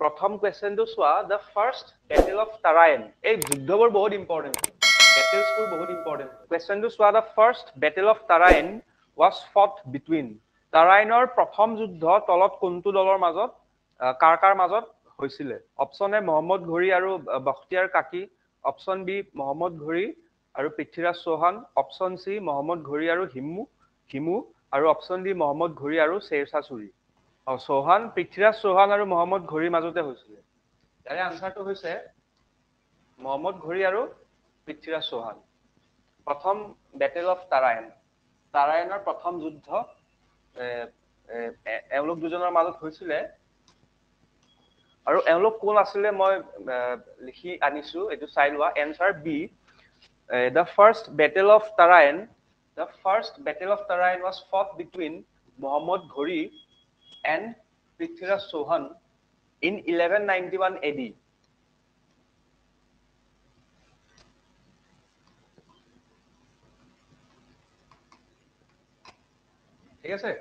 প্ৰথম কোৱেশ্চনটো চোৱা, the first battle of Tarain. এই যুদ্ধবোৰ বহুত ইম্পৰ্টেণ্ট, বেটেলছবোৰ বহুত ইম্পৰ্টেণ্ট। কোৱেশ্চনটো চোৱা, the first battle of Tarain was fought between. তাৰায়নৰ প্ৰথম যুদ্ধ তলত কোনটো দলৰ মাজত, কাৰ মাজত হৈছিলে? অপশ্যন এ মহম্মদ ঘড়ী আৰু বখতিয়াৰ কাকী, অপশ্যন বি মহম্মদ ঘড়ী আৰু পৃথ্বীৰাজ চৌহান, অপশ্যন চি মহম্মদ ঘড়ী আৰু হিমু আৰু অপশ্যন ডি মহম্মদ ঘড়ী আৰু শ্বেৰশ্বাহ চুৰি। চৌহান, পৃথ্বীৰাজ চৌহান আৰু মহম্মদ ঘড়ীৰ মাজতে হৈছিলে। ইয়াৰে আনচাৰটো হৈছে মহম্মদ ঘড়ী আৰু পৃথ্বীৰাজ চৌহান। প্ৰথম বেটেল অফ তাৰায়ন, তাৰায়নৰ প্ৰথম যুদ্ধ এওঁলোক দুজনৰ মাজত হৈছিলে। আৰু এওঁলোক কোন আছিলে মই লিখি আনিছো, এইটো চাই লোৱা। Answer B, the first battle of Tarain, the first battle of Tarain was fought between Muhammad ঘড়ী and Prithviraj Chauhan in 1191 AD. ঠিক আছে?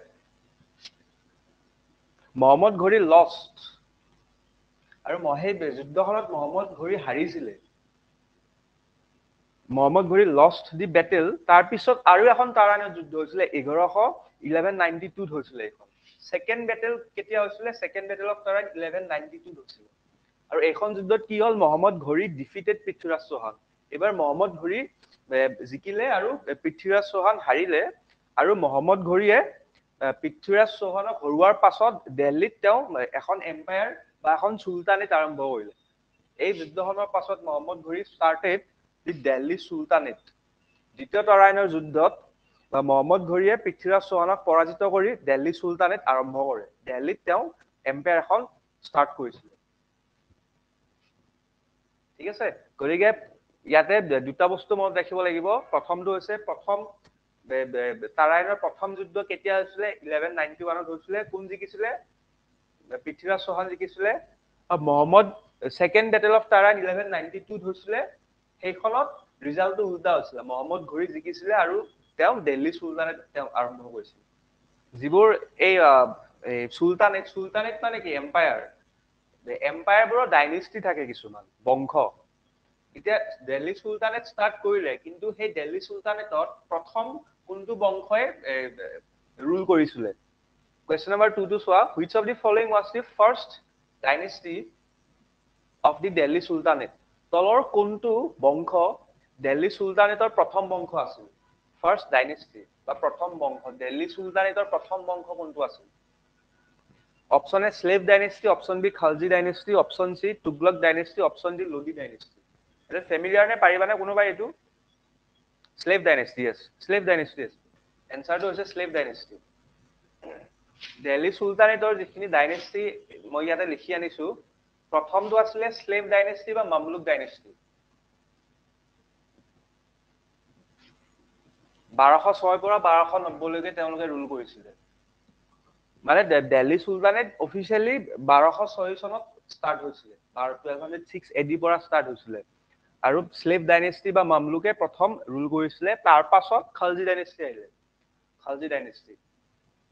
মহম্মদ ঘড়ী লষ্ট, আৰু সেই যুদ্ধখনত মহম্মদ ঘড়ী হাৰিছিলে। মহম্মদ ঘড়ী লষ্ট দি বেটেল। তাৰপিছত আৰু এখন তাৰায়নৰ যুদ্ধ হৈছিলে 1192 হৈছিলে এইখন। ছেকেণ্ড বেটেল কেতিয়া হৈছিলে? ছেকেণ্ড বেটেল অফ তাৰায়ন 1192 হৈছিলে। আৰু এইখন যুদ্ধত কি হ'ল? মহম্মদ ঘড়ী ডিফিটেড পৃথ্বীৰাজ চৌহান। এইবাৰ মহম্মদ ঘড়ী জিকিলে আৰু পৃথ্বীৰাজ চৌহান হাৰিলে। আৰু মহম্মদ ঘড়ীয়ে পৃথ্বীৰাজ চৌহানক হৰুৱাৰ পাছত দিল্লীত তেওঁ এখন এম্পায়াৰ বা এখন চুলতানেট আৰম্ভ কৰিলে। এই যুদ্ধখনৰ পাছত মহম্মদ ঘড়ী ষ্টাৰ্টেড দি দিল্লী চুলতানেট। দ্বিতীয় তাৰায়নৰ যুদ্ধত মহম্মদ ঘড়ীয়ে পৃথ্বীৰাজ চৌহানক পৰাজিত কৰি দিল্লী চুলতানেট আৰম্ভ কৰে। দিল্লীত তেওঁ এম্পায়াৰ এখন ষ্টাৰ্ট কৰিছিলে। ঠিক আছে? গতিকে ইয়াতে দুটা বস্তু মনত ৰাখিব লাগিব। প্ৰথমটো হৈছে তাৰায়নৰ প্ৰথম যুদ্ধ কেতিয়া হৈছিলে? 1191 হৈছিলে। কোন জিকিছিলে? পৃথ্বীৰাজ চৌহান জিকিছিলে। মহম্মদ ছেকেণ্ড বেটেল অফ তাৰায়ন 1192 হৈছিলে। সেইখনত ৰিজাল্টটো উল্টা হৈছিলে। মহম্মদ ঘড়ী জিকিছিলে আৰু তেওঁ দিল্লী চুলতানেট তেওঁ আৰম্ভ কৰিছিল। যিবোৰ এই চুলতানেট মানে কি? এম্পায়াৰ। এম্পায়াৰবোৰৰ ডাইনেষ্টি থাকে কিছুমান, বংশ। এতিয়া দিল্লী চুলতানেট ষ্টাৰ্ট কৰিলে, কিন্তু সেই দিল্লী চুলতানেটত প্ৰথম কোনটো বংশই ৰুল কৰিছিলে? কুৱেশ্যন নম্বৰ 2 টো চোৱা, which of the following was the first dynasty of the Delhi Sultanate? তলৰ কোনটো বংশ দিল্লী চুলতানেটৰ প্ৰথম বংশ আছিল? ফাৰ্ষ্ট ডাইনেষ্টি বা প্ৰথম বংশ, দিল্লী চুলতানেটৰ প্ৰথম বংশ কোনটো আছিল? Option A slave dynasty, option B Khalji dynasty, option C Tughlaq dynasty, option D Lodi dynasty. এটা ফেমিলিয়াৰ নে? পাৰিবানে কোনোবাই এইটো? Slave dynasty, yes, slave dynasty. এনচাৰটো হৈছে স্লেভ ডাইনেষ্টি। দিল্লী চুলতানেটৰ যিখিনি ডাইনেষ্টি মই ইয়াতে লিখি আনিছো, প্ৰথমটো আছিলে স্লেভ ডাইনেষ্টি বা মামলুক ডাইনেষ্টি। 1206 পৰা 1290 লৈকে তেওঁলোকে ৰুল কৰিছিলে। মানে দিল্লী চুলতানেট অফিচিয়েলি 1206 চনত ষ্টাৰ্ট হৈছিলে। 1206 AD পৰা ষ্টাৰ্ট হৈছিলে। আৰু স্লেভ ডাইনেষ্টি বা মামলুকে প্ৰথম ৰুল কৰিছিলে। তাৰ পাছত খালজি ডাইনেষ্টি আহিলে। খালজি ডাইনেষ্টি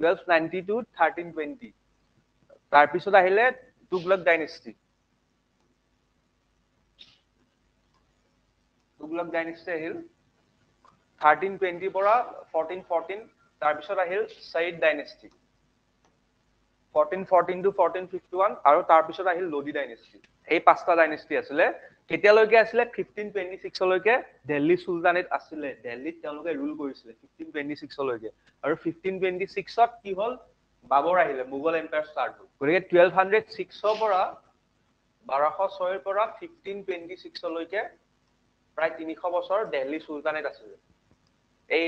1292 1320। তাৰপিছত আহিলে তুগলক ডাইনেষ্টি। তুগলক ডাইনেষ্টি আহিল 1320 পৰা 1414। তাৰপিছত আহিল চাইদ ডাইনেষ্টি 1414 to 1451। আৰু তাৰপিছত আহিল লোডি ডাইনেষ্টি। এই পাঁচটা ডাইনেষ্টি আছিলে। কেতিয়ালৈকে আছিলে? 1526 লৈকে দিল্লী চুলতানেট আছিলে। দিল্লীত তেওঁলোকে ৰুল কৰিছিলে 1526 লৈকে। আৰু 1526ত কি হ'ল? বাবৰ আহিলে, মোগল এম্পায়াৰ ষ্টাৰ্ট হ'ল। গতিকে 1206 পৰা 1206 পৰা 1526 লৈকে প্ৰায় 300 বছৰ দিল্লী চুলতানেট আছিলে। এই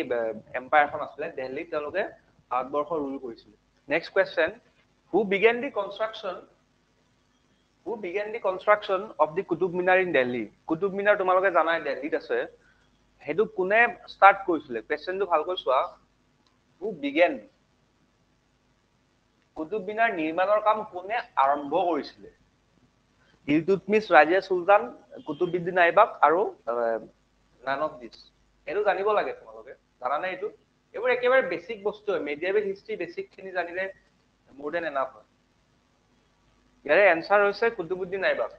এম্পায়াৰখন আছিলে। দিল্লীত তেওঁলোকে ভাৰতবৰ্ষ ৰুল কৰিছিলে। Next question, who began the construction of the Qutub Minar in Delhi? Qutub Minar তোমালোকে জানাই দিল্লীত আছে। সেইটো কোনে ষ্টাৰ্ট কৰিছিলে? কুৱেশ্যনটো ভালকৈ চোৱা। who began? কুতুব মিনাৰ নিৰ্মাণৰ কাম কোনে আৰম্ভ কৰিছিলে? ইলতুৎমিছ, ৰাজিয়া চুলতান, কুতুবউদ্দিন আইবক আৰু নান অফ দিছ। এইটো জানিব লাগে তোমালোকে। জানানে এইটো? এইবোৰ একেবাৰে বেছিক বস্তু হয়। মেডিয়েভেল হিষ্ট্ৰী বেছিক খিনি জানিলে মোৰ দেন এনাফ হয়। ইয়াৰে এনসাৰ হৈছে কুতুবুদ্দিন আইবক।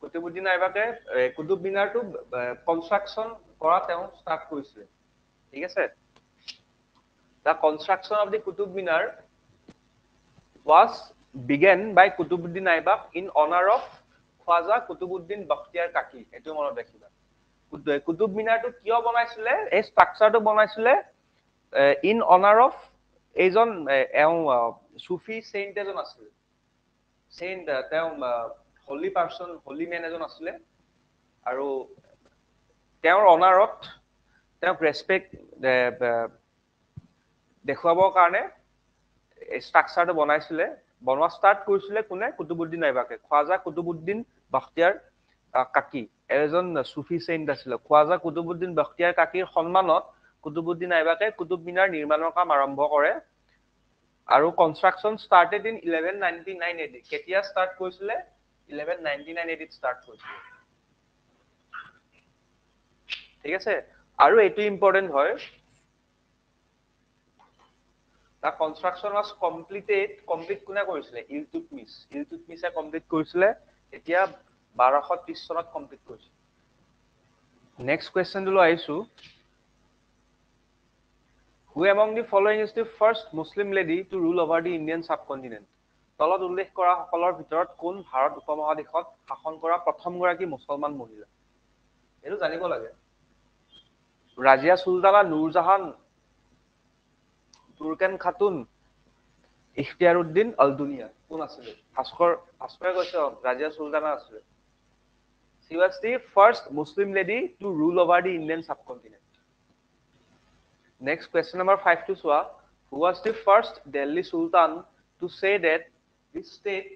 কুতুবুদ্দিন আইবকে কুতুব মিনাৰটো কনষ্ট্ৰাকচন কৰা তেওঁ ষ্টাৰ্ট কৰিছিলে। ঠিক আছে। The construction of the Qutub Minar was began by Qutbuddin Aibak in honor of Khwaja Qutbuddin Bakhtiyar Kaki. এটো মনত ৰাখিবা। কুতুব মিনাৰটো কিয় বনাইছিলে? এই ষ্ট্ৰাকচাৰটো বনাইছিলে ইন অনাৰ অফ এইজন সুফি সেইন্ট এজন আছিল। সেইন্ট তেওঁ হলি পাৰ্সন, হলি মেন এজন আছিলে আৰু তেওঁৰ অনাৰত তেওঁক ৰেসপেক্ট দেখুৱাবৰ কাৰণে ষ্ট্ৰাকচাৰটো বনাইছিলে। বনোৱা ষ্টাৰ্ট কৰিছিলে কোনে? কুতুবুদ্দিন আইবাকে। খ্বাজা কুতুবুদ্দিন বাখতিয়াৰ কাকি এজন সুফি সেইন্ট আছিল। খ্বাজা কুতুবুদ্দিন বাখতিয়াৰ কাকিৰ সন্মানত কুতুবুদ্দিন আইবাকে কুতুব মিনাৰ নিৰ্মাণৰ কাম আৰম্ভ কৰে আৰু কনষ্ট্ৰাকচন ষ্টাৰ্টেড ইন 1199 AD। কেতিয়া ষ্টাৰ্ট কৰিছিলে? 1199 AD ষ্টাৰ্ট কৰিছিলে। ঠিক আছে। আৰু এইটো ইম্পৰ্টেন্ট হয়, The construction was complete কোনে কৰিছিলে? ইলতুৎমিছ। ইলতুৎমিছে কমপ্লিট কৰিছিলে। এতিয়া 1230 চনত কমপ্লিট কৰিছিলে। নেক্সট কোৱেশ্চনটো লৈ আহিছো। Who among the following is the first Muslim lady to rule over the Indian subcontinent? তলত উল্লেখ কৰা সকলৰ ভিতৰত কোন ভাৰত উপমহাদেশত শাসন কৰা প্ৰথমগৰাকী মুছলমান মহিলা? এইটো জানিব লাগে। ৰাজিয়া সুলতানা নুৰজাহান, তুৰ্কেন খাতুন, ইখতিয়াৰুদ্দিন আল দুনিয়া কোন আছিল? ভাস্কৰে কৈছে ৰাজিয়া সুলতানা আছিল। She was the first Muslim lady to rule over the Indian subcontinent. Next question number 5 to Swa. Who was the first Delhi Sultan to say that the state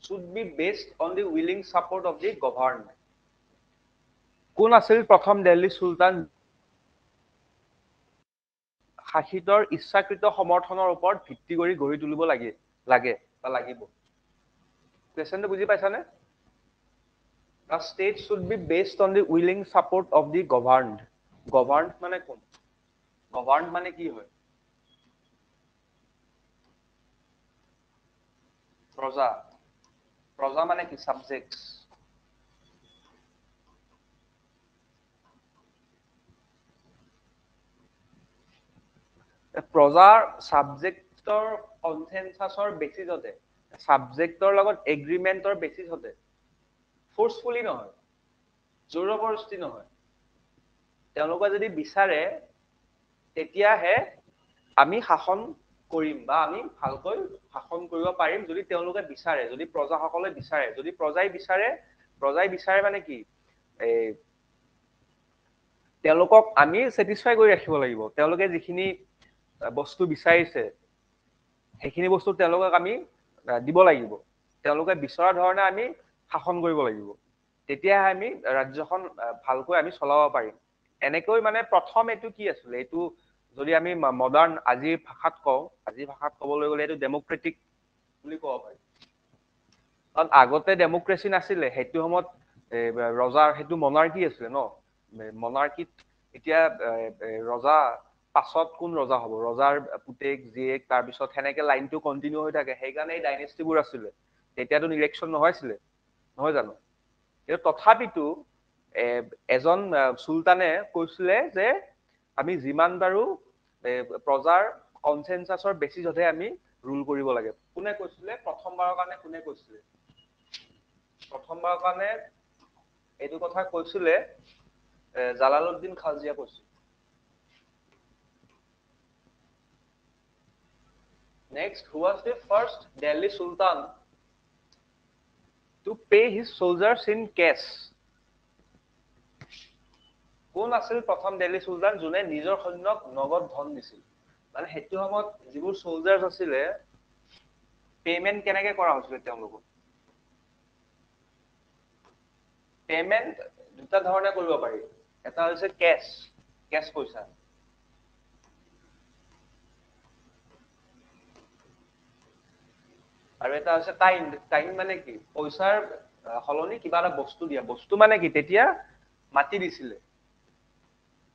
should be based on the willing support of the governed? কোন আছিল প্ৰথম দিল্লী সুলতান শাসিতৰ ইচ্ছাকৃত সমৰ্থনৰ ওপৰত ভিত্তি কৰি গঢ়ি তুলিব লাগিব? কোৱেশ্চনটো বুজি পাইছানে? The state should be based on the willing support of the governed. Governed মানে কোন? Governed মানে কি হয়? প্ৰজা। প্ৰজা মানে কি? Subjects. প্ৰজাৰ সাবজেক্টৰ কনসেনসাসৰ বেসিসতে, সাবজেক্টৰ লগত এগ্ৰিমেন্টৰ বেসিসতে, ফোৰ্সফুলি নহয়, জোৰবৰদস্তি নহয়। তেওঁলোকে যদি বিচাৰে তেতিয়াহে আমি শাসন কৰিম বা আমি ভালকৈ শাসন কৰিব পাৰিম যদি তেওঁলোকে বিচাৰে, যদি প্ৰজাসকলে বিচাৰে। যদি প্ৰজাই বিচাৰে মানে কি? তেওঁলোকক আমি স্যাটিসফাই কৰি ৰাখিব লাগিব। তেওঁলোকে যিখিনি বস্তু বিচাৰিছে সেইখিনি বস্তু তেওঁলোকক আমি দিব লাগিব। তেওঁলোকে বিচৰা ধৰণে আমি শাসন কৰিব লাগিব। তেতিয়াহে আমি ৰাজ্যখন ভালকৈ আমি চলাব পাৰিম। এনেকৈ মানে প্ৰথম এইটো কি আছিল? এইটো যদি আমি মডাৰ্ণ আজিৰ ভাষাত ক'বলৈ গ'লে এইটো ডেমোক্ৰেটিক বুলি ক'ব পাৰি। কাৰণ আগতে ডেমোক্ৰেসি নাছিলে। সেইটো সময়ত ৰজাৰ সেইটো মনাৰ্কি আছিলে ন। মনাৰ্কিত এতিয়া ৰজা পাছত কোন ৰজা হ'ব? ৰজাৰ পুতেক, জীয়েক, তাৰপিছত সেনেকে লাইনটো কন্টিনিউ হৈ থাকে। সেইকাৰণে এই ডাইনেষ্টিবোৰ আছিলে। তেতিয়াতো ইলেকশ্যন নহৈছিলে, নহয় জানো? কিন্তু তথাপিতো এজন সুলতানে কৈছিলে যে আমি যিমান পাৰো প্ৰজাৰ কনসেনসাসৰ বেসিসতহে আমি ৰুল কৰিব লাগে। কোনে কৈছিলে? প্ৰথমবাৰৰ কাৰণে কোনে কৈছিলে? প্ৰথমবাৰৰ কাৰণে এইটো কথা কৈছিলে জালালউদ্দিন খালজিয়া কৈছিল। Next, who was the first Delhi Sultan to pay his soldiers in cash? কোন আছিল প্ৰথম দিল্লী সুলতান যোনে নিজৰ সৈন্যক নগদ ধন দিছিল? মানে সেইটো সময়ত যিবোৰ সোলজাৰ্ছ আছিলে পেমেন্ট কেনেকে কৰা হৈছিল তেওঁলোকক? পেমেন্ট দুটা ধৰণে কৰিব পাৰি। এটা হৈছে কেশ পইচা। আৰু এটা হৈছে টাইম মানে কি? পইচাৰ সলনি কিবা এটা বস্তু দিয়া। বস্তু মানে কি? তেতিয়া মাটি দিছিলে,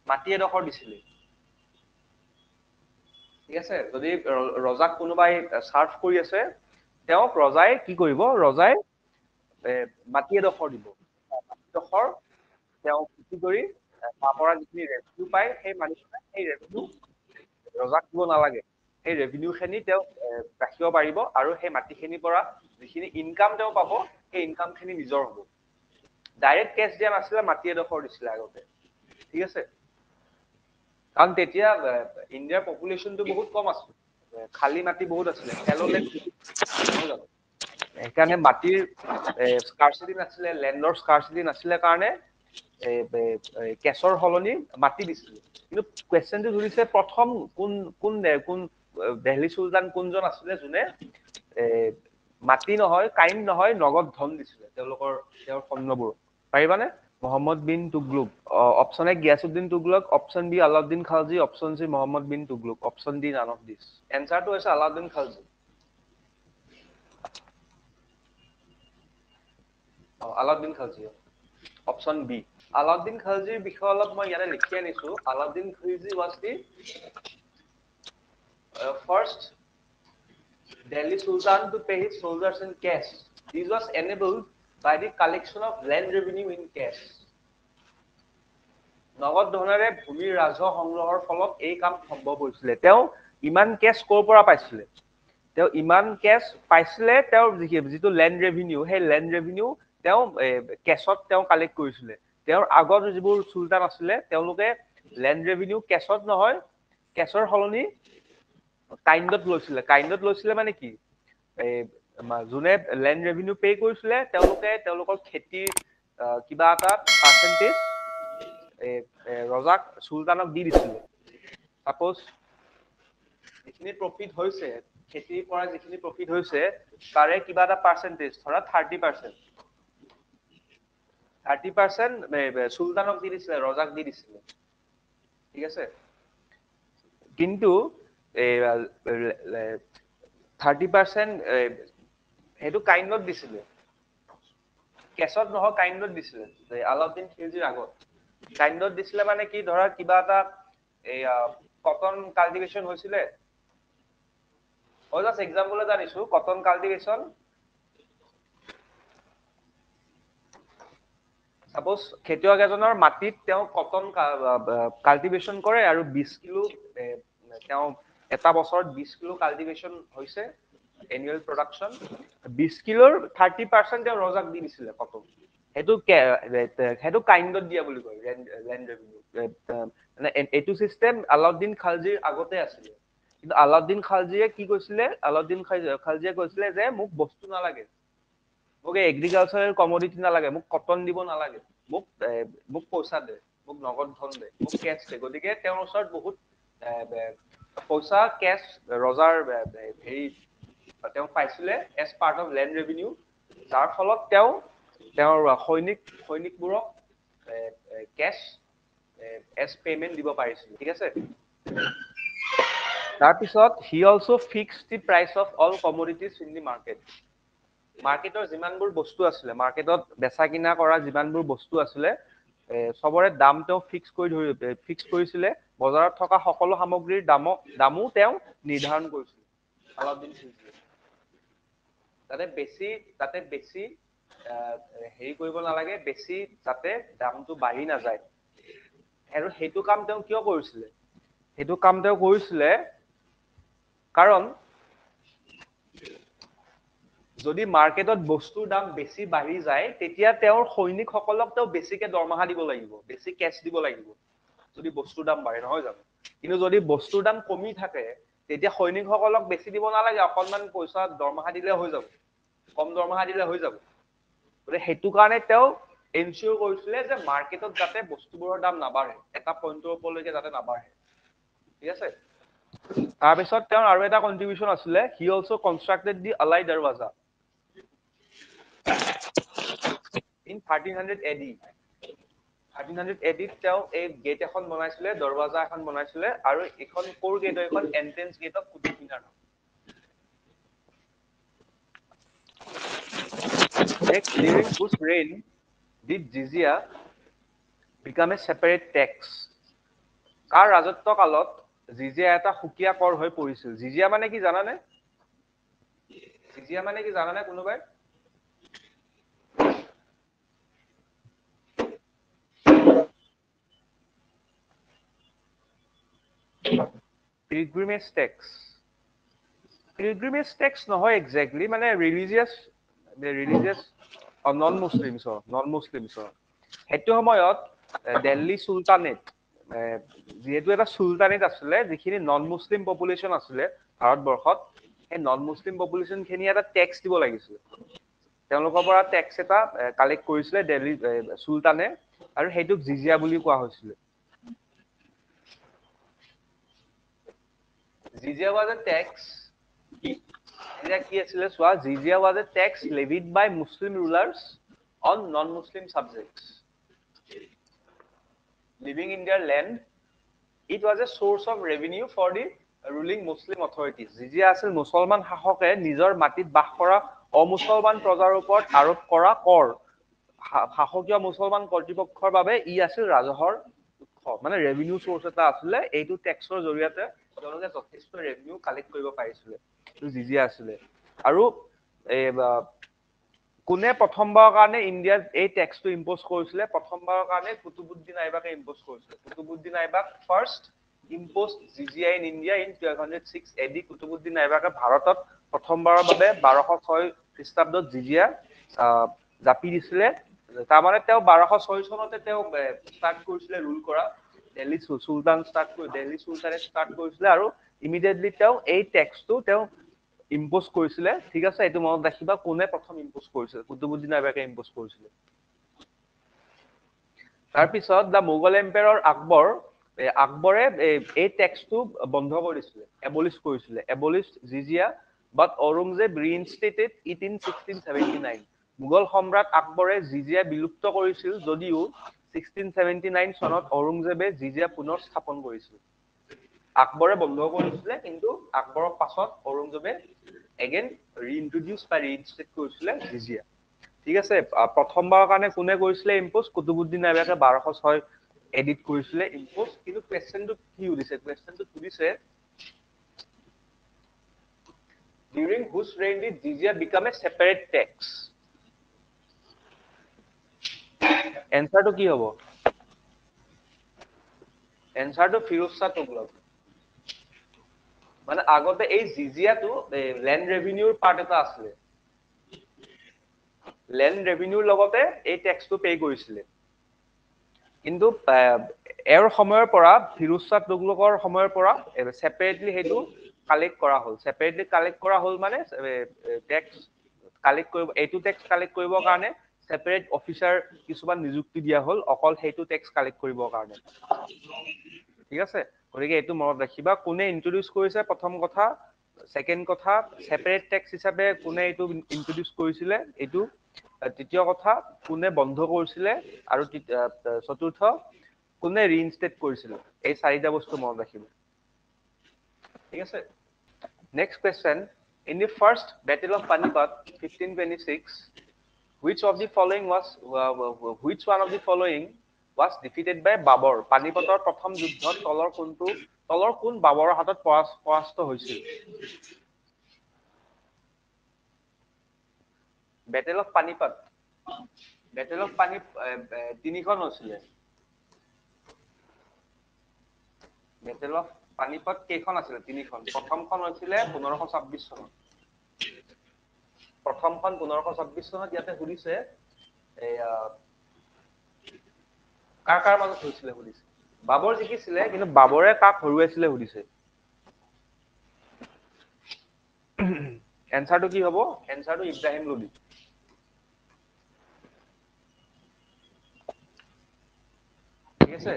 মাটি এডোখৰ দিছিলে। ঠিক আছে যদি ৰজাক কোনোবাই সাৰ্ভ কৰি আছে তেওঁক ৰজাই কি কৰিব ৰজাই মাটি এডোখৰ দিব মাটিডোখৰ তেওঁ বিক্ৰী কৰি তাৰ পৰা যিখিনি ৰেভিনিউ পায় সেই মানুহজনে সেই ৰেভিনিউ ৰজাক দিব নালাগে সেই ৰেভিনিউ খিনি তেওঁ ৰাখিব পাৰিব আৰু সেই মাটিখিনিৰ পৰা যিখিনি ইনকাম তেওঁ পাব সেই ইনকাম খিনি নিজৰ হ'ব ডাইৰেক্ট কেছ দিয়া নাছিলে মাটি এডোখৰ দিছিলে আগতে ঠিক আছে কাৰণ তেতিয়া ইণ্ডিয়াৰ পপুলেশ্যনটো বহুত কম আছিল খালী মাটি বহুত আছিলে খেললে সেইকাৰণে মাটিৰ স্কাৰ্চিটি নাছিলে লেণ্ডৰ স্কাৰ্চিটি নাছিলে কাৰণে কেছৰ সলনি মাটি দিছিলে কিন্তু কুৱেশ্যনটো সুধিছে প্ৰথম কোন কোন কোন দিল্লী চুলতান কোনজন আছিলে যোনে মাটি নহয় কাইণ্ড নহয় নগদ ধন দিছিলে তেওঁলোকৰ তেওঁৰ সৈন্যবোৰক পাৰিবানে Mohammad bin Tughluq option A Ghiyasuddin Tughlaq option B Alauddin Khalji option C Mohammad bin Tughluq option D none of this এনসাৰটো হৈছে আলাউদ্দিন খালজি আলাউদ্দিন খালজি অপশন বি আলাউদ্দিন খালজিৰ বিষয়ে অলপ মই ইয়াতে লিখি আনিছো Alauddin Khalji was the first Delhi Sultan to pay his soldiers in cash. This was enabled by the collection of land revenue in cash. নগদ ধনেৰে ভূমিৰ ৰাজহ সংগ্ৰহৰ ফলত এই কাম সম্ভৱ হৈছিলে তেওঁ ইমান কেছ ক'ৰ পৰা পাইছিলে তেওঁ ইমান কেছ পাইছিলে তেওঁৰ যিটো লেণ্ড ৰেভিনিউ সেই লেণ্ড ৰেভিনিউ তেওঁ কেছত তেওঁ কালেক্ট কৰিছিলে তেওঁৰ আগৰ যিবোৰ চুলতান আছিলে তেওঁলোকে লেণ্ড ৰেভিনিউ কেছত নহয় কেছৰ সলনি কাইণ্ডত লৈছিলে মানে কি যোনে লেণ্ড ৰেভিনিউ পে কৰিছিলে তেওঁলোকে তেওঁলোকৰ খেতিৰ কিবা এটা পাৰ্চেণ্টেজ ৰজাক চুলতানক দি দিছিলে সাপোজ যিখিনি প্ৰফিট হৈছে খেতিৰ পৰা যিখিনি প্ৰফিট হৈছে তাৰে কিবা এটা পাৰ্চেণ্টেজ ধৰা 30% চুলতানক দি দিছিলে ৰজাক দি দিছিলে ঠিক আছে কিন্তু 30% হেতু কাইণ্ডত দিছিলে কেছত নহয় কাইণ্ডত দিছিলে আলাউদ্দিন খিলজিৰ আগত কাইণ্ডত দিছিলে মানে কি ধৰা কিবা এটা এই কটন কাল্টিভেশন হৈছিলে জাস্ট এক্সাম্পল এটা দিছো কটন কাল্টিভেশন সাপোজ খেতিয়ক এজনৰ মাটিত তেওঁ কটন কাল্টিভেশন কৰে আৰু 20 কিলো তেওঁ এটা বছৰত 20 কিলো কাল্টিভেশন হৈছে এনুৱেল প্ৰডাকশন 20 কিলোৰ 30% তেওঁ ৰজাক দি দিছিলে কটন হেতু কাইণ্ডত দিয়া বুলি কয় লেণ্ড ৰেভিনিউ মানে এটু সিস্টেম আলাউদ্দিন খালজিৰ আগতে আছিল কিন্তু আলাউদ্দিন খালজিয়ে কি কৈছিলে আলাউদ্দিন খালজিয়ে কৈছিলে যে মোক বস্তু নালাগে মোক এগ্ৰিকালচাৰেল কমোডিটি নালাগে মোক কটন দিব নালাগে মোক পইচা দে মোক নগদ ধন দে মোক কেছ দে গতিকে তেওঁৰ ওচৰত বহুত পইচা কেছ ৰজাৰ হেৰি তেওঁ পাইছিলে as part of land revenue যাৰ ফলত তেওঁৰ সৈনিকবোৰক কেছ এজ পেমেন্ট দিব পাৰিছিল ঠিক আছে তাৰপিছত he also fixed the price of all commodities in the market মাৰ্কেটৰ যিমানবোৰ বস্তু আছিলে মাৰ্কেটত বেচা কিনা কৰা যিমানবোৰ বস্তু আছিলে সবৰে দাম তেওঁ ফিক্স কৰিছিলে বজাৰত থকা সকলো সামগ্ৰীৰ দামো তেওঁ নিৰ্ধাৰণ কৰিছিল আলাউদ্দিন খিলজিয়ে তাতে বেছি হেৰি কৰিব নালাগে বেছি যাতে দামটো বাঢ়ি নাযায় আৰু সেইটো কাম তেওঁ কিয় কৰিছিলে সেইটো কাম তেওঁ কৰিছিলে কাৰণ যদি মাৰ্কেটত বস্তুৰ দাম বেছি বাঢ়ি যায় তেতিয়া তেওঁৰ সৈনিকসকলক তেওঁ বেছিকে দৰমহা দিব লাগিব বেছি কেছ দিব লাগিব যদি বস্তুৰ দাম বাঢ়ে নহয় জানো কিন্তু যদি বস্তুৰ দাম কমি থাকে তেতিয়া সৈনিকসকলক বেছি দিব নালাগে অকনমান পইচা দৰমহা দিলে হৈ যাব কম দৰমহা দিলে হৈ যাব গতিকে সেইটো কাৰণে তেওঁ এনচিয়ৰ কৰিছিলে যে মাৰ্কেটত যাতে বস্তুবোৰৰ দাম নাবাঢ়ে এটা পইণ্টৰ ওপৰলৈকে যাতে নাবাঢ়ে ঠিক আছে তাৰপিছত তেওঁৰ আৰু এটা কন্ট্ৰিবিউশন আছিলে হি অলসো কনষ্ট্ৰাক্টেড দি আলাই দৰৱাজা in 1300 AD 1300 AD তেওঁ এই গেট এখন বনাইছিলে দৰৱাজা এখন বনাইছিলে আৰু এখন কোৰ গেট এখন entrance gate of Qutub Minar next during whose reign did jizya become a separate tax কাৰ ৰাজত্ব কালত জিজিয়া এটা সুকীয়া কৰ হৈ পৰিছিল। জিজিয়া মানে কি জানানে? জিজিয়া মানে কি জানানে কোনোবাই? Pilgrimage tax. Pilgrimage tax নহয় exactly, মানে religious non-Muslims. সেইটো সময়ত দিল্লী চুলতানেট যিহেতু এটা চুলতানেট আছিলে, যিখিনি নন মুছলিম পপুলেশ্যন আছিলে ভাৰতবৰ্ষত, সেই নন মুছলিম পপুলেশ্যন খিনি এটা টেক্স দিব লাগিছিল। তেওঁলোকৰ পৰা টেক্স এটা কালেক্ট কৰিছিলে দিল্লী চুলতানে, আৰু সেইটোক জিজিয়া বুলি কোৱা হৈছিলে। জিজিয়া was a tax. জিজিয়া কি আছিলে চোৱা, জিজিয়া was a tax levied by Muslim rulers on non-Muslim subjects living in their land. It was a source of revenue for the ruling Muslim authorities. জিজিয়া আছিল মুছলমান শাসকে নিজৰ মাটিত বাস কৰা অমুছলমান প্ৰজাৰ ওপৰত আৰোপ কৰা কৰ। শাসকীয় মুছলমান কৰ্তৃপক্ষৰ বাবে ই আছিল ৰাজহৰ উৎস, মানে ৰেভিনিউ চ'ৰ্চ এটা আছিলে। এইটো টেক্সৰ জৰিয়তে তেওঁলোকে যথেষ্ট ৰেভিনিউ কালেক্ট কৰিব পাৰিছিলে। এইটো জিজিয়া আছিলে। আৰু কোনে প্ৰথমবাৰৰ কাৰণে ইণ্ডিয়াত এই টেক্সটো ইম্প'জ কৰিছিলে? প্ৰথমবাৰৰ কাৰণে কুতুবুদ্দিন আইবাকে ইম্প'জ কৰিছিলে। Qutubuddin Aibak first impose jizya in India in 1206 AD। কুতুবুদ্দিন আইবাকে ভাৰতত প্ৰথমবাৰৰ বাবে 1206 খ্ৰীষ্টাব্দত জিজিয়া জাপি দিছিলে। তাৰমানে তেওঁ 1206 চনতে তেওঁ ষ্টাৰ্ট কৰিছিলে ৰুল কৰা। দিল্লী চুলতানেট ষ্টাৰ্ট কৰিছিলে, আৰু ইমিডিয়েটলি তেওঁ এই টেক্সটো তেওঁ ইম্প'জ কৰিছিলে। ঠিক আছে, এইটো মনত ৰাখিবা, কোনে প্ৰথম ইম্প'জ কৰিছিলে? কুতুবুদ্দিন আইবাকে ইম্প'জ কৰিছিলে। তাৰপিছত দ্য মোগল এম্পায়াৰ আকবৰে এই টেক্সটো বন্ধ কৰিছিলে, এবলিছ কৰিছিলে, এবলিছ জিজিয়া, বাট ঔৰংজেব ৰিইনষ্টেটেড ইট ইন 1679। মোগল সম্ৰাট আকবৰে জিজিয়া বিলুপ্ত কৰিছিল, যদিও 1679 চনত ঔৰংজেবে জিজিয়া পুনৰ স্থাপন কৰিছিল। আকবৰে বন্ধ কৰিছিলে, কিন্তু আকবৰৰ পাছত ঔৰংজেবে এগেইন ৰিইনষ্টেট কৰিছিলে জিজিয়া। ঠিক আছে, প্ৰথমবাৰৰ কাৰণে কোনে কৰিছিলে ইম্প'জ? কুতুবুদ্দিন আইবাকে 1206 এডিট কৰিছিলে ইম্প'জ। কিন্তু কুৱেশ্যনটো কি সুধিছে? কুৱেশ্যনটো সুধিছে during whose reign did jizya become a separate tax? এনসাৰটো কি হ'ব? এনসাৰটো ফিৰোজ শাহ তুগলক। মানে আগতে এই জিজিয়াটো লেণ্ড ৰেভিনিউৰ পাৰ্ট এটা আছিলে। লেণ্ড ৰেভিনিউৰ লগতে এই টেক্সটো পে' কৰিছিলে। কিন্তু এওঁৰ সময়ৰ পৰা, ফিৰোজ শাহ তুগলকৰ সময়ৰ পৰা ছেপাৰেটলি সেইটো কালেক্ট কৰা হ'ল। ছেপাৰেটলি কালেক্ট কৰা হ'ল মানে টেক্স কালেক্ট কৰিব, এইটো টেক্স কালেক্ট কৰিবৰ কাৰণে ছেপাৰেট অফিচাৰ কিছুমান নিযুক্তি দিয়া হ'ল, অকল সেইটো টেক্স কালেক্ট কৰিবৰ কাৰণে। ঠিক আছে, গতিকে এইটো মনত ৰাখিবা। কোনে ইন্ট্ৰডিউচ কৰিছে? প্ৰথম কথা। ছেকেণ্ড কথা, ছেপাৰেট টেক্স হিচাপে কোনে এইটো ইন্ট্ৰডিউচ কৰিছিলে? এইটো। তৃতীয় কথা, কোনে বন্ধ কৰিছিলে? আৰু চতুৰ্থ, কোনে ৰিইনষ্টেট কৰিছিলে? এই চাৰিটা বস্তু মনত ৰাখিব। ঠিক আছে, next question. In the first battle of Panipat 1526, which one of the following was defeated by বাবৰ? পানিপতৰ প্ৰথম যুদ্ধত তলৰ কোন বাবৰৰ হাতত পৰাস্ত হৈছিল? বেটেল অফ পানিপত তিনিখন হৈছিলে। বেটেল অফ পানিপত কেইখন আছিলে? তিনিখন। প্ৰথমখন হৈছিলে 1526 চনত। প্ৰথমখন 1526 চনত ইয়াতে সুধিছে কাৰ মাজত হৈছিলে সুধিছে। বাবৰ জিকিছিলে, কিন্তু বাবৰে কাক হৰুৱাইছিলে সুধিছে। এনসাৰটো কি হ'ব? এনসাৰটো ইব্ৰাহিম লোডি। ঠিক আছে,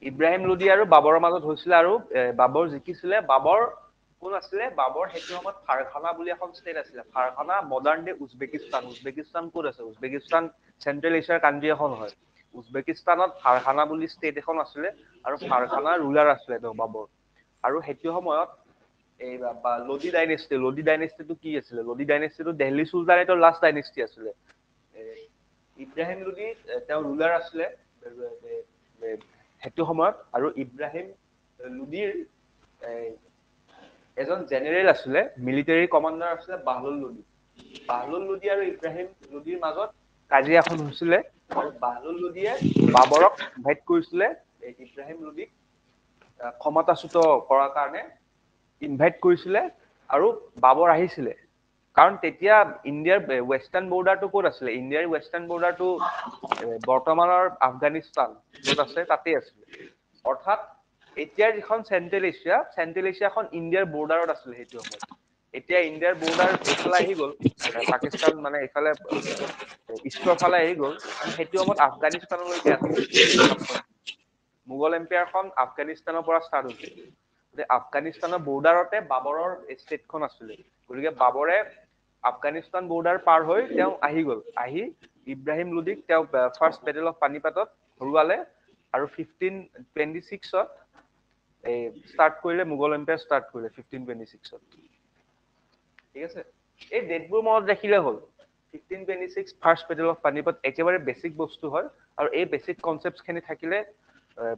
ইব্ৰাহিম লোডি আৰু বাবৰৰ মাজত হৈছিলে, আৰু বাবৰ জিকিছিলে। বাবৰ কোন আছিলে? বাবৰ সেইটো সময়ত ফাৰখানা বুলি এখন ষ্টেট আছিলে। ফাৰখানা মডাৰ্ণ ডে উজবেকিস্তান। উজবেকিস্তান ক'ত আছে? উজবেকিস্তান চেন্ট্ৰেল এছিয়াৰ কাণ্ট্ৰি এখন হয়। উজবেকিস্তানত ফাৰখানা বুলি ষ্টেট এখন আছিলে, আৰু ফাৰখানাৰ ৰুলাৰ আছিলে তেওঁ বাবৰ। আৰু সেইটো সময়ত এই লোডি ডাইনেষ্টিটো কি আছিলে? লোডি ডাইনেষ্টিটো দিল্লী চুলতানেটৰ লাষ্ট ডাইনেষ্টি আছিলে। ইব্ৰাহিম লোডি তেওঁ ৰুলাৰ আছিলে সেইটো সময়ত, আৰু ইব্ৰাহিম লোদীৰ এজন জেনেৰেল আছিলে, মিলিটাৰী কমাণ্ডাৰ আছিলে বাহলুল লোদী। বাহলুল লোদী আৰু ইব্ৰাহিম লোদীৰ মাজত কাজিয়া এখন হৈছিলে আৰু বাহলুল লোদীয়ে বাবৰক ইনভাইট কৰিছিলে ইব্ৰাহিম লোদীক ক্ষমতাচ্যুত কৰাৰ কাৰণে ইনভাইট কৰিছিলে আৰু বাবৰ আহিছিলে। কাৰণ তেতিয়া ইণ্ডিয়াৰ ৱেষ্টাৰ্ণ বৰ্ডাৰটো ক'ত আছিলে? ইণ্ডিয়াৰ ৱেষ্টাৰ্ণ বৰ্ডাৰটো বৰ্তমানৰ আফগানিস্তান য'ত আছে তাতেই আছিলে। অৰ্থাৎ এতিয়াৰ যিখন চেণ্ট্ৰেল এছিয়াখন ইণ্ডিয়াৰ বৰ্ডাৰত আছিলে সেইটো সময়ত। এতিয়া ইণ্ডিয়াৰ বৰ্ডাৰ এইফালে আহি গ'ল, পাকিস্তান মানে এইফালে ইষ্টৰ ফালে আহি গ'ল, সেইটো সময়ত আফগানিস্তানলৈকে আছিলে মোগল এম্পায়াৰখন আফগানিস্তানৰ পৰা ষ্টাৰ্ট হৈছিল। আফগানিস্তানৰ বৰ্ডাৰতে বাবৰৰ ষ্টেটখন আছিলে। গতিকে বাবৰে আফগানিস্তান বৰ্ডাৰ পাৰ হৈ তেওঁ আহি গ'ল। আহি ইব্ৰাহিম লোদীক তেওঁ ফাৰ্ষ্ট বেটেল অফ পানিপাটত হৰুৱালে আৰু 1526ত ষ্টাৰ্ট কৰিলে, মোগল এম্পায়াৰ ষ্টাৰ্ট কৰিলে 1526ত। ঠিক আছে, এই ডেটবোৰ মনত ৰাখিলে হ'ল। 1526 ফাৰ্ষ্ট বেটেল অফ পানিপত একেবাৰে বেছিক বস্তু হয় আৰু এই বেছিক কনচেপ্টখিনি থাকিলে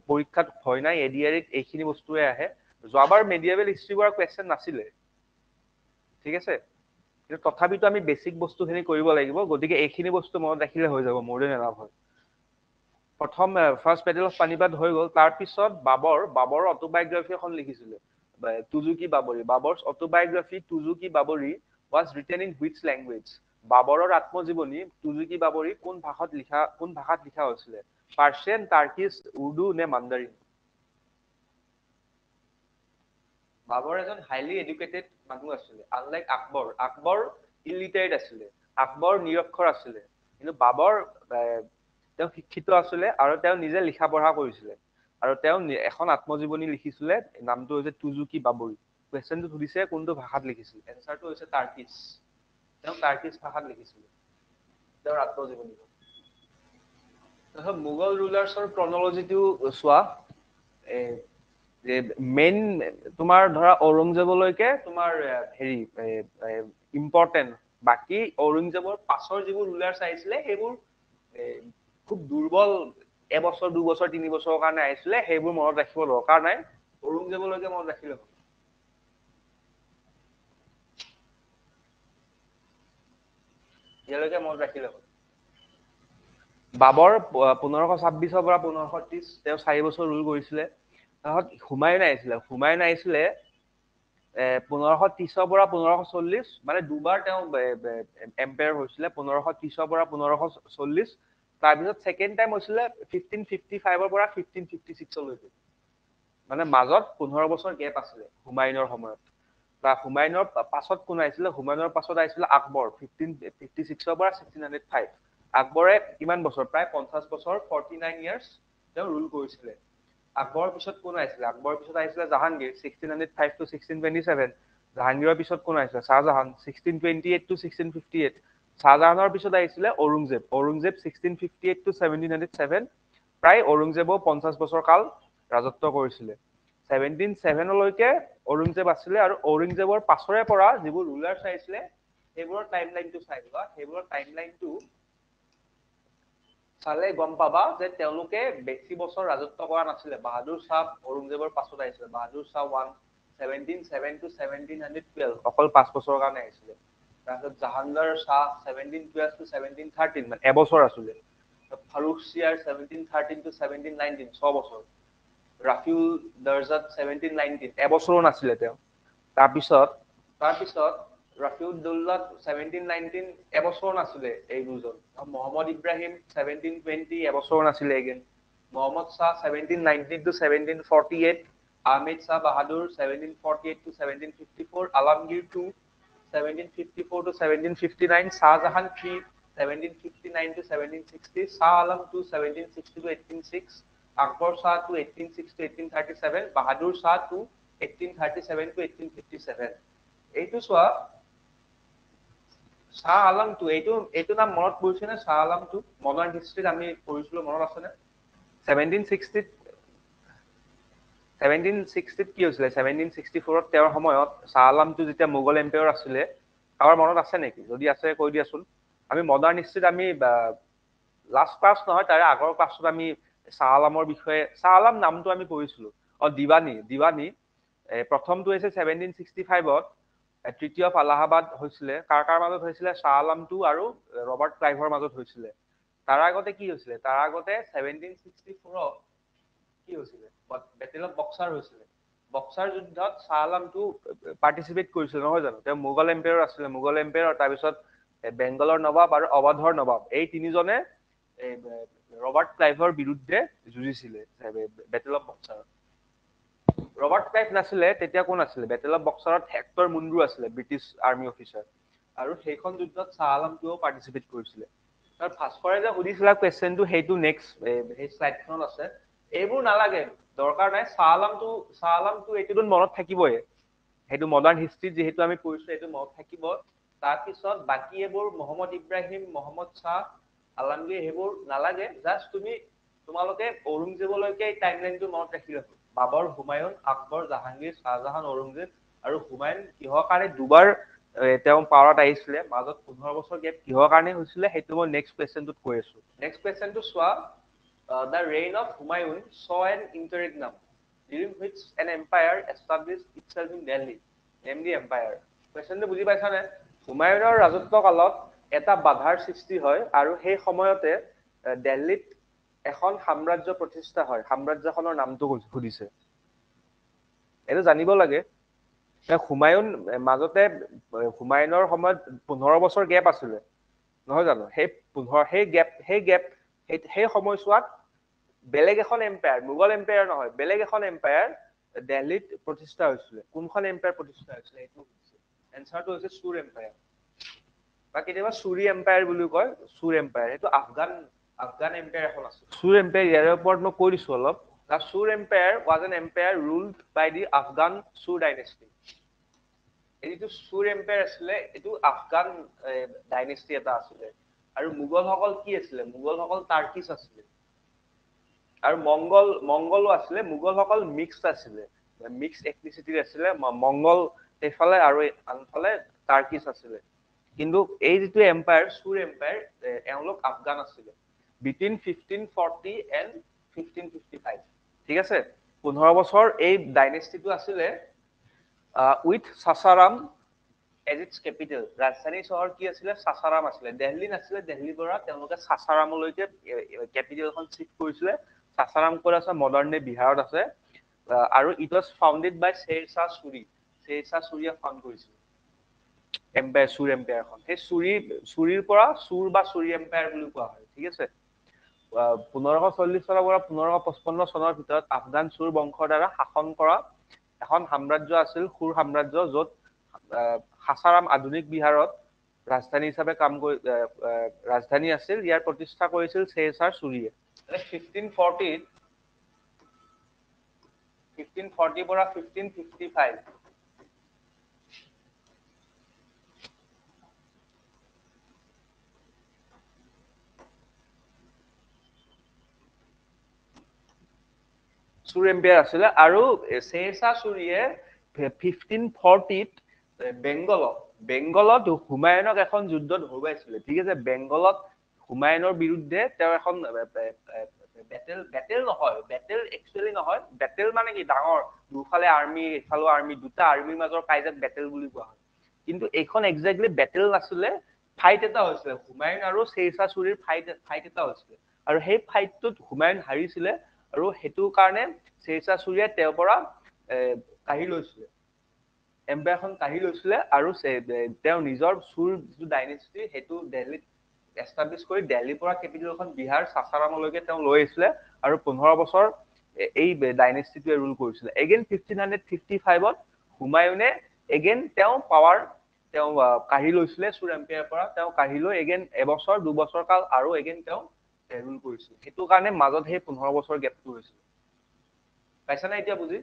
পৰীক্ষাত ভয় নাই। এডিআৰিত এইখিনি বস্তুৱে আহে। যোৱাবাৰ মেডিয়েভেল হিষ্ট্ৰীৰ কুৱেশ্যন নাছিলে, ঠিক আছে, কিন্তু তথাপিতো আমি বেছিক বস্তুখিনি কৰিব লাগিব। গতিকে এইখিনি বস্তু মনত ৰাখিলে হৈ যাব, মোৰ দেন এনাফ হয়। প্ৰথম ফাৰ্ষ্ট বেটেল অফ পানিপাত হৈ গ'ল। তাৰপিছত বাবৰৰ অটোবায়োগ্ৰাফি এখন লিখিছিলে, Tuzuk-i Baburi. Babur's autobiography Tuzuk-i Baburi was written in which language? বাবৰৰ আত্মজীৱনী তুজুকি বাবৰি কোন ভাষাত লিখা হৈছিলে? পাৰ্চিয়ান, টাৰ্কিছ, উৰ্দু নে মাণ্ডাৰিন? বাবৰ এজন হাইলি এডুকেটেড মানুহ আছিলে, আনলাইক আকবৰ। আকবৰ ইলিটাৰেট আছিলে, আকবৰ নিৰক্ষৰ আছিলে, কিন্তু বাবৰ তেওঁ শিক্ষিত আছিলে আৰু তেওঁ নিজে লিখা পঢ়া কৰিছিলে। আৰু তেওঁ এখন আত্মজীৱনী লিখিছিলে, নামটো হৈছে তুজুকি বাবৰি। কুৱেশ্যনটো সুধিছে কোনটো ভাষাত লিখিছিল? এনচাৰটো হৈছে টাৰ্কিছ। তেওঁ টাৰ্কিছ ভাষাত লিখিছিলে তেওঁৰ আত্মজীৱনী। তাৰপিছত মোগল ৰুলাৰ্ছৰ ক্ৰনলজিটো চোৱা। যে মেইন তোমাৰ ধৰা ঔৰংজেবলৈকে তোমাৰ হেৰি ইম্পৰ্টেণ্ট। বাকী ঔৰংজেবৰ পাছৰ যিবোৰ ৰুলাৰ্ছ আহিছিলে সেইবোৰ খুব দুৰ্বল, এবছৰ, 2 বছৰ, 3 বছৰৰ কাৰণে আহিছিলে। সেইবোৰ মনত ৰাখিব দৰকাৰ নাই, ঔৰংজেবলৈকে মনত ৰাখিলে হ'ল। ইয়ালৈকে মনত ৰাখিলে হ'ল। বাবৰ 1526 পৰা 1530 তেওঁ 4 বছৰ ৰুল কৰিছিলে। তাৰপিছত হুমায়ুন আহিছিলে 1530 পৰা 1540, মানে দুবাৰ তেওঁ এম্পায়াৰ হৈছিলে। 1530 পৰা 1540। তাৰপিছত ছেকেণ্ড টাইম হৈছিলে 1555 পৰা 1556লৈকে। মানে মাজত 15 বছৰ গেপ আছিলে হুমায়ুনৰ সময়ত। বা হুমায়ুনৰ পাছত কোন আহিছিলে? হুমায়ুনৰ পাছত আহিছিলে আকবৰ 1556 পৰা 1605। আকবৰে কিমান বছৰ? প্ৰায় 50 বছৰ, 49 ইয়াৰ্ছ তেওঁ ৰুল কৰিছিলে। আকবৰৰ পিছত কোন আহিছিলে? আকবৰৰ পিছত আহিছিলে জাহাংগীৰ 1605 to 1627। জাহাংগীৰৰ পিছত কোন আহিছিলে? শ্বাহজাহান 1628 to 1658। শ্বাহজাহানৰ পিছত আহিছিলে ঔৰংজেব 1658 to 1707। প্ৰায় ঔৰংজেবো 50 বছৰ কাল ৰাজত্ব কৰিছিলে। 1707লৈকে ঔৰংজেব আছিলে। আৰু ঔৰংজেবৰ পাছৰে পৰা যিবোৰ ৰুলাৰ্ছ আহিছিলে সেইবোৰৰ টাইমলাইনটো চাই লোৱা। সেইবোৰৰ টাইমলাইনটো চালে গম পাবা যে তেওঁলোকে বেছি বছৰ ৰাজত্ব কৰা নাছিলে। বাহাদুৰ শ্বাহ ঔৰংজেবৰ পাছত আহিছিলে। বাহাদুৰ শ্বাহ 1707 to 1712, অকল 5 বছৰৰ কাৰণে আহিছিলে। তাৰপিছত জাহাংগীৰ শ্বাহ 1712 to 1713, মানে এবছৰ আছিলে। ফাৰুক চিয়াৰ 1713 to 1719, 6 বছৰ। ৰাফিউল দৰ্জাত 1719, এবছৰো নাছিলে তেওঁ। তাৰপিছত ৰাফিউদ্দৌলাত 1719, এবছৰো নাছিলে এই দুজন। মহম্মদ ইব্ৰাহিম 1720, এবছৰো নাছিলে again. Muhammad Shah 1719 to 1748, Ahmed Shah Bahadur 1748 to 1754, Alamgir 2 1754 to 1759, Shahjahan 3 1759 to 1760, Shah Alam 2 1760 to 1806, Akbar Shah 2 1806 to 1837, Bahadur Shah 2 1837 to 1857। এইটো চোৱা, শাহ আলম 2, এইটো নাম মনত পৰিছে নে? শাহ আলম 2 মডাৰ্ণ হিষ্ট্ৰীত আমি পঢ়িছিলো, মনত আছে নে? 1760 কি হৈছিলে? 1764ত তেওঁৰ সময়ত শাহ আলমটো যেতিয়া মোগল এম্পায়াৰ আছিলে, কাৰোবাৰ মনত আছে নেকি? যদি আছে কৈ দিয়াচোন। আমি মডাৰ্ণ হিষ্ট্ৰীত আমি লাষ্ট ক্লাছ নহয়, তাৰে আগৰ ক্লাছত আমি শাহ আলমৰ বিষয়ে, শাহ আলম নামটো আমি পঢ়িছিলো। দিৱানী প্ৰথমটো হৈছে 1765ত ট্ৰিটি অফ আলাহাবাদ হৈছিলে কাৰ মাজত হৈছিলে শ্বাহ আলম II আৰু ৰবাৰ্ট ক্লাইভৰ মাজত হৈছিলে তাৰ আগতে কি হৈছিলে তাৰ আগতে 1764ত কি হৈছিলে বেটেল অফ বক্সাৰ হৈছিলে বক্সাৰ যুদ্ধত শ্বাহ আলম II পাৰ্টিচিপেট কৰিছিল নহয় জানো তেওঁ মোগল এম্পায়াৰ আছিলে মোগল এম্পায়াৰ তাৰপিছত বেংগলৰ নবাব আৰু অৱধৰ নবাব এই তিনিজনে ৰবাৰ্ট ক্লাইভৰ বিৰুদ্ধে যুঁজিছিলে বেটেল অফ বক্সাৰত ৰবাৰ্ট ক্লাইভ নাছিলে তেতিয়া কোন আছিলে বেটেল অফ বক্সাৰত হেক্টৰ মুণ্ড্ৰু আছিলে ব্ৰিটিছ আৰ্মি অফিচাৰ আৰু সেইখন যুদ্ধত শ্বাহ আলম IIও পাৰ্টিচিপেট কৰিছিলে তাৰ ভাস্কৰে যে সুধিছিলা কুৱেশ্যনটো সেইটো নেক্সট সেই শ্লাইডখনত আছে এইবোৰ নালাগে দৰকাৰ নাই শ্বাহ আলম II এইটোতো মনত থাকিবই সেইটো মডাৰ্ণ হিষ্ট্ৰীত যিহেতু আমি পঢ়িছো এইটো মনত থাকিব তাৰপিছত বাকী এইবোৰ মহম্মদ ইব্ৰাহিম মহম্মদ শ্বাহ আলমগীৰ সেইবোৰ নালাগে জাষ্ট তোমালোকে ঔৰংজেবলৈকে এই টাইমলাইনটো মনত ৰাখি ৰাখো বাবৰ হুমায়ুন আকবৰ জাহাংগীৰ শ্বাহজাহান ঔৰংজেব আৰু হুমায়ুন কিহৰ কাৰণে দুবাৰ তেওঁ পাৱাৰত আহিছিলে মাজত 15 বছৰ গেপ কিহৰ কাৰণে হৈছিলে সেইটো মই নেক্সট কুৱেশ্যনটোত কৈ আছো নেক্সট কুৱেশ্যনটো চোৱা the reign of Humayun saw an interregnum during which an empire established itself in Delhi name the empire কুৱেশ্যনটো বুজি পাইছা নে হুমায়ুনৰ ৰাজত্ব কালত এটা বাধাৰ সৃষ্টি হয় আৰু সেই সময়তে দিল্লীত এখন সাম্ৰাজ্য প্ৰতিষ্ঠা হয় সাম্ৰাজ্যখনৰ নামটো সুধিছে এইটো জানিব লাগে হুমায়ুন মাজতে হুমায়ুনৰ সময়ত 15 বছৰ গেপ আছিলে নহয় জানো সেই গেপ সেই সময়ছোৱাত বেলেগ এখন এম্পায়াৰ মোগল এম্পায়াৰ নহয় বেলেগ এখন এম্পায়াৰ দিল্লীত প্ৰতিষ্ঠা হৈছিলে কোনখন এম্পায়াৰ প্ৰতিষ্ঠা হৈছিলে এইটো এনসাৰটো হৈছে সুৰ এম্পায়াৰ বা কেতিয়াবা সুৰি এম্পায়াৰ বুলি কয় সুৰ এম্পায়াৰ এইটো আফগান এম্পায়াৰ এখন আছে সুৰ এম্পায়াৰ ইয়াৰ ওপৰত মই কৈ দিছো অলপ The Sur Empire was an empire ruled by the Afghan Sur dynasty. এইটো সুৰ এম্পায়াৰ আছিলে এইটো আফগান ডাইনেষ্টি এটা আছিলে আৰু মুঘলসকল কি আছিলে মুঘলসকল টাৰ্কিছ আছিলে আৰু মংগলো আছিলে মুঘলসকল মিক্সড আছিলে মিক্স এথনিচিটিৰ আছিলে মংগল এফালে আৰু আনফালে টাৰ্কিছ আছিলে কিন্তু এই যিটো এম্পায়াৰ সুৰ এম্পায়াৰ এওঁলোক আফগান আছিলে বিটুইন 1540 এণ্ড 1555 ঠিক আছে 15 বছৰ এই ডাইনেষ্টিটো আছিলে with Sasaram as it's capital ৰাজধানী চহৰ কি আছিলে সাসাৰাম আছিলে দিল্লী নাছিলে দিল্লীৰ পৰা তেওঁলোকে সাসাৰামলৈকে কেপিটেলখন শিফ্ট কৰিছিলে সাসাৰাম ক'ত আছে মডাৰ্ণ ডে বিহাৰত আছে আৰু it was founded by Sher Shah চুৰীয়ে ফাউণ্ড কৰিছিল এম্পায়াৰ সুৰ এম্পায়াৰখন সেই চুৰিৰ পৰা সুৰ বা চুৰি এম্পায়াৰ বুলি কোৱা হয় ঠিক আছে 1540 চনৰ পৰা 1555 চনৰ ভিতৰত আফগান চুৰ বংশৰ দ্বাৰা শাসন কৰা এখন সাম্ৰাজ্য আছিল সুৰ সাম্ৰাজ্য য'ত সাসাৰাম আধুনিক বিহাৰত ৰাজধানী হিচাপে ৰাজধানী আছিল ইয়াৰ প্ৰতিষ্ঠা কৰিছিল শ্বেৰ শাহ চুৰীয়ে 1540 পৰা 1555 সুৰ এম্পায়াৰ আছিলে আৰু শ্বেৰ শাহ চুৰীয়ে 1540ত বেংগলত হুমায়ুনক এখন যুদ্ধত হৰুৱাইছিলে ঠিক আছে বেংগলত হুমায়ুনৰ বিৰুদ্ধে তেওঁ এখন বেটেল নহয় বেটেল মানে কি ডাঙৰ দুফালে আৰ্মি এফালে আৰ্মি দুটা আৰ্মিৰ মাজৰ কাজিয়াক বেটেল বুলি কোৱা হয় কিন্তু এইখন এক্স্যাক্টলি বেটেল নাছিলে ফাইট এটা হৈছিলে হুমায়ুন আৰু শ্বেৰ শাহ চুৰীৰ ফাইট এটা হৈছিলে আৰু সেই ফাইটটোত হুমায়ুন হাৰিছিলে আৰু হেতু কাৰণে শ্বেৰ শাহ চুৰীয়ে তেওঁৰ পৰা কাঢ়ি লৈছিলে এম্পায়াৰখন কাঢ়ি লৈছিলে আৰু তেওঁ নিজৰ চুৰ যিটো ডাইনেষ্টি সেইটো দিল্লীত এষ্টাব্লিছ কৰি দিল্লীৰ পৰা কেপিটেলখন বিহাৰ সাসাৰামলৈকে তেওঁ লৈ আহিছিলে আৰু 15 বছৰ এই ডাইনেষ্টিটোৱে ৰুল কৰিছিলে এগেইন 1555ত হুমায়ুনে এগেইন তেওঁ পাৱাৰ তেওঁ কাঢ়ি লৈছিলে চুৰ এম্পায়াৰৰ পৰা তেওঁ কাঢ়ি লৈ এগেইন এবছৰ দুবছৰ কাল আৰু এগেইন তেওঁ ৰুল কৰিছিল সেইটো কাৰণে মাজত সেই 15 বছৰ গেপটো হৈছিল পাইছানে এতিয়া বুজি